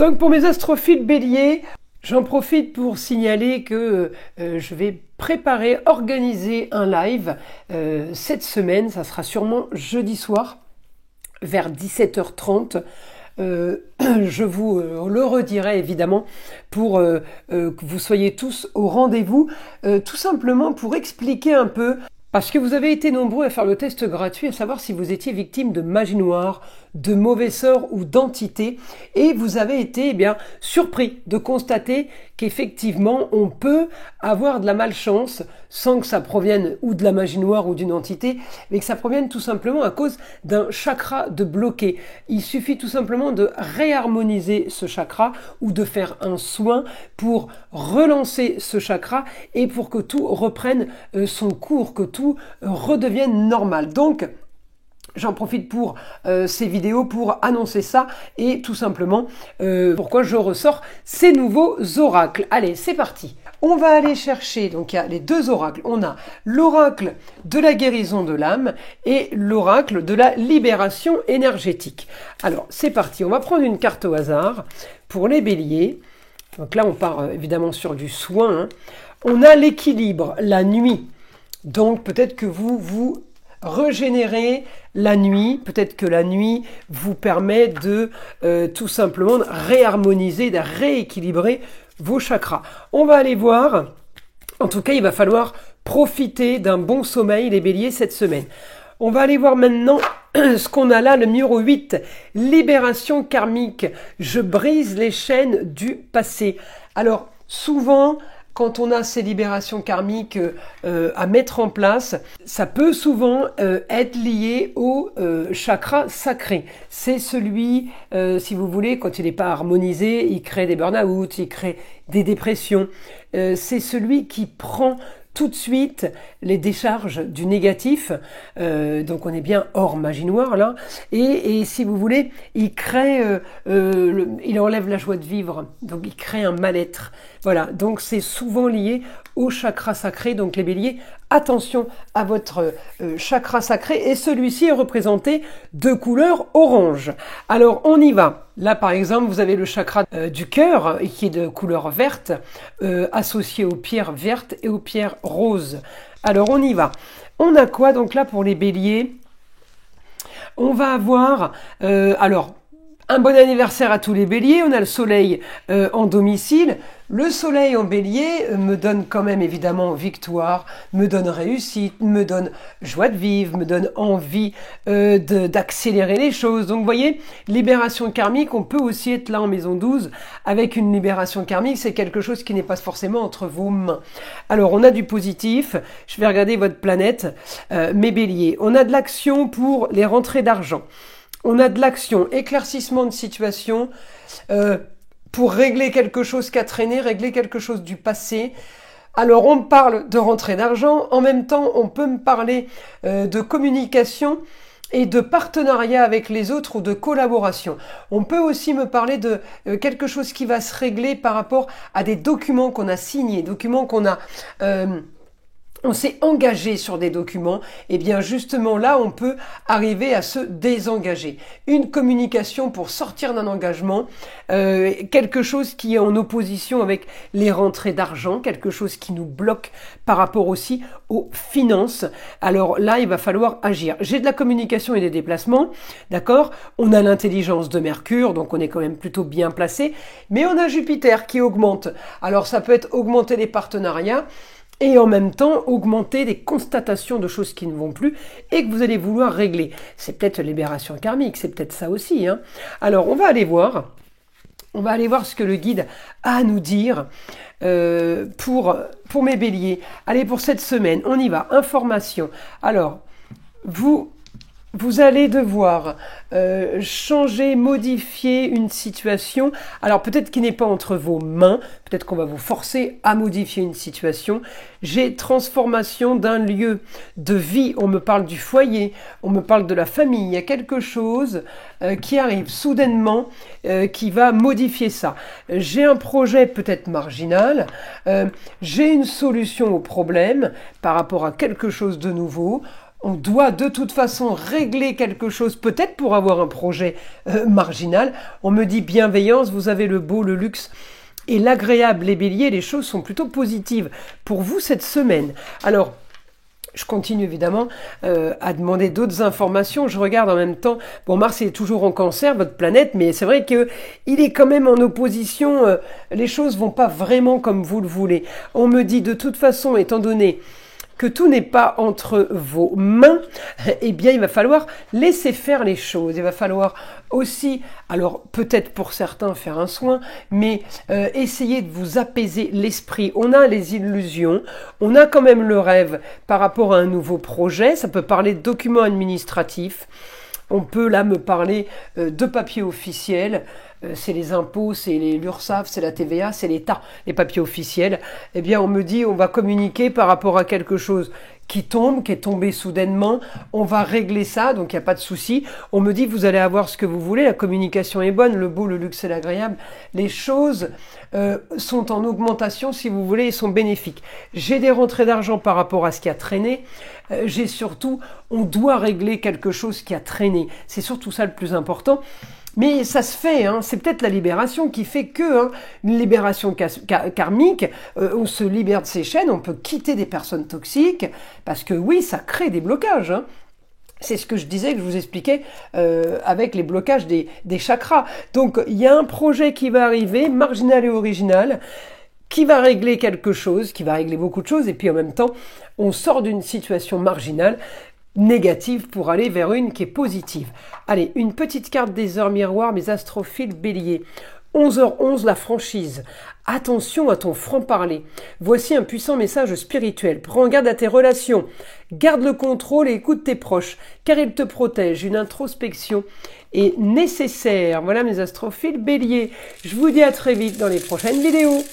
Donc pour mes astrophiles béliers, j'en profite pour signaler que je vais préparer, organiser un live cette semaine. Ça sera sûrement jeudi soir vers 17h30. Je vous le redirai évidemment pour que vous soyez tous au rendez-vous, tout simplement pour expliquer un peu, parce que vous avez été nombreux à faire le test gratuit, à savoir si vous étiez victime de magie noire, de mauvais sorts ou d'entités, et vous avez été surpris de constater qu'effectivement on peut avoir de la malchance sans que ça provienne ou de la magie noire ou d'une entité, mais que ça provienne tout simplement à cause d'un chakra de bloqué. Il suffit tout simplement de réharmoniser ce chakra ou de faire un soin pour relancer ce chakra et pour que tout reprenne son cours, que tout redevienne normal. Donc, j'en profite pour ces vidéos pour annoncer ça et tout simplement pourquoi je ressors ces nouveaux oracles. Allez, c'est parti. On va aller chercher, donc il y a les deux oracles. On a l'oracle de la guérison de l'âme et l'oracle de la libération énergétique. Alors, c'est parti. On va prendre une carte au hasard pour les béliers. Donc là, on part évidemment sur du soin. On a l'équilibre, la nuit. Donc peut-être que vous régénérer la nuit, peut-être que la nuit vous permet de tout simplement réharmoniser, de rééquilibrer vos chakras. On va aller voir, en tout cas il va falloir profiter d'un bon sommeil les béliers cette semaine. On va aller voir maintenant ce qu'on a là, le numéro 8, libération karmique. Je brise les chaînes du passé. Alors souvent, quand on a ces libérations karmiques à mettre en place, ça peut souvent être lié au chakra sacré. C'est celui, si vous voulez, quand il n'est pas harmonisé, il crée des burn-out, il crée des dépressions. C'est celui qui prend tout de suite les décharges du négatif, donc on est bien hors magie noire là, et si vous voulez, il crée, il enlève la joie de vivre, donc il crée un mal-être. Voilà, donc c'est souvent lié au chakra sacré, donc les béliers, attention à votre chakra sacré, et celui-ci est représenté de couleur orange. Alors on y va. Là par exemple, vous avez le chakra du cœur, qui est de couleur verte, associé aux pierres vertes et aux pierres roses. Alors on y va. On a quoi donc là pour les béliers? On va avoir, alors, un bon anniversaire à tous les béliers. On a le soleil en domicile. Le soleil en bélier me donne quand même évidemment victoire, me donne réussite, me donne joie de vivre, me donne envie d'accélérer les choses. Donc vous voyez, libération karmique, on peut aussi être là en maison 12 avec une libération karmique. C'est quelque chose qui n'est pas forcément entre vos mains. Alors on a du positif. Je vais regarder votre planète, mes béliers. On a de l'action pour les rentrées d'argent. On a de l'action, éclaircissement de situation, pour régler quelque chose qui a traîné, régler quelque chose du passé. Alors on me parle de rentrée d'argent, en même temps on peut me parler de communication et de partenariat avec les autres ou de collaboration. On peut aussi me parler de quelque chose qui va se régler par rapport à des documents qu'on a signés, documents qu'on a... on s'est engagé sur des documents, et bien justement là on peut arriver à se désengager. Une communication pour sortir d'un engagement, quelque chose qui est en opposition avec les rentrées d'argent, quelque chose qui nous bloque par rapport aussi aux finances. Alors là il va falloir agir. J'ai de la communication et des déplacements, d'accord? On a l'intelligence de Mercure, donc on est quand même plutôt bien placé, mais on a Jupiter qui augmente. Alors ça peut être augmenter les partenariats, et en même temps augmenter des constatations de choses qui ne vont plus et que vous allez vouloir régler. C'est peut-être la libération karmique, c'est peut-être ça aussi. Alors on va aller voir ce que le guide a à nous dire pour mes béliers. Allez, pour cette semaine, on y va. Information. Alors, vous allez devoir changer, modifier une situation. Alors peut-être qu'il n'est pas entre vos mains, peut-être qu'on va vous forcer à modifier une situation. J'ai transformation d'un lieu de vie, on me parle du foyer, on me parle de la famille. Il y a quelque chose qui arrive soudainement qui va modifier ça. J'ai un projet peut-être marginal, j'ai une solution au problème par rapport à quelque chose de nouveau. On doit de toute façon régler quelque chose, peut-être pour avoir un projet marginal. On me dit bienveillance, vous avez le beau, le luxe et l'agréable. Les béliers, les choses sont plutôt positives pour vous cette semaine. Alors, je continue évidemment à demander d'autres informations. Je regarde en même temps. Bon, Mars est toujours en Cancer, votre planète, mais c'est vrai que il est quand même en opposition. Les choses vont pas vraiment comme vous le voulez. On me dit de toute façon, étant donné que tout n'est pas entre vos mains, eh bien, il va falloir laisser faire les choses. Il va falloir aussi, alors peut-être pour certains faire un soin, mais essayer de vous apaiser l'esprit. On a les illusions, on a quand même le rêve par rapport à un nouveau projet. Ça peut parler de documents administratifs. On peut là me parler de papiers officiels. C'est les impôts, c'est l'URSSAF, c'est la TVA, c'est l'État, les papiers officiels. Eh bien, on me dit, on va communiquer par rapport à quelque chose qui tombe, qui est tombé soudainement. On va régler ça, donc il n'y a pas de souci. On me dit, vous allez avoir ce que vous voulez. La communication est bonne, le beau, le luxe et l'agréable. Les choses sont en augmentation, si vous voulez, et sont bénéfiques. J'ai des rentrées d'argent par rapport à ce qui a traîné. J'ai surtout, on doit régler quelque chose qui a traîné. C'est surtout ça le plus important. Mais ça se fait, hein. C'est peut-être la libération qui fait que, une libération karmique, on se libère de ses chaînes, on peut quitter des personnes toxiques, parce que oui, ça crée des blocages, hein. C'est ce que je disais, que je vous expliquais avec les blocages des chakras. Donc, il y a un projet qui va arriver, marginal et original, qui va régler quelque chose, qui va régler beaucoup de choses, et puis en même temps, on sort d'une situation marginale, négative pour aller vers une qui est positive. Allez, une petite carte des heures miroirs, mes astrophiles béliers. 11h11, la franchise. Attention à ton franc-parler. Voici un puissant message spirituel. Prends garde à tes relations. Garde le contrôle et écoute tes proches, car ils te protègent. Une introspection est nécessaire. Voilà mes astrophiles béliers. Je vous dis à très vite dans les prochaines vidéos.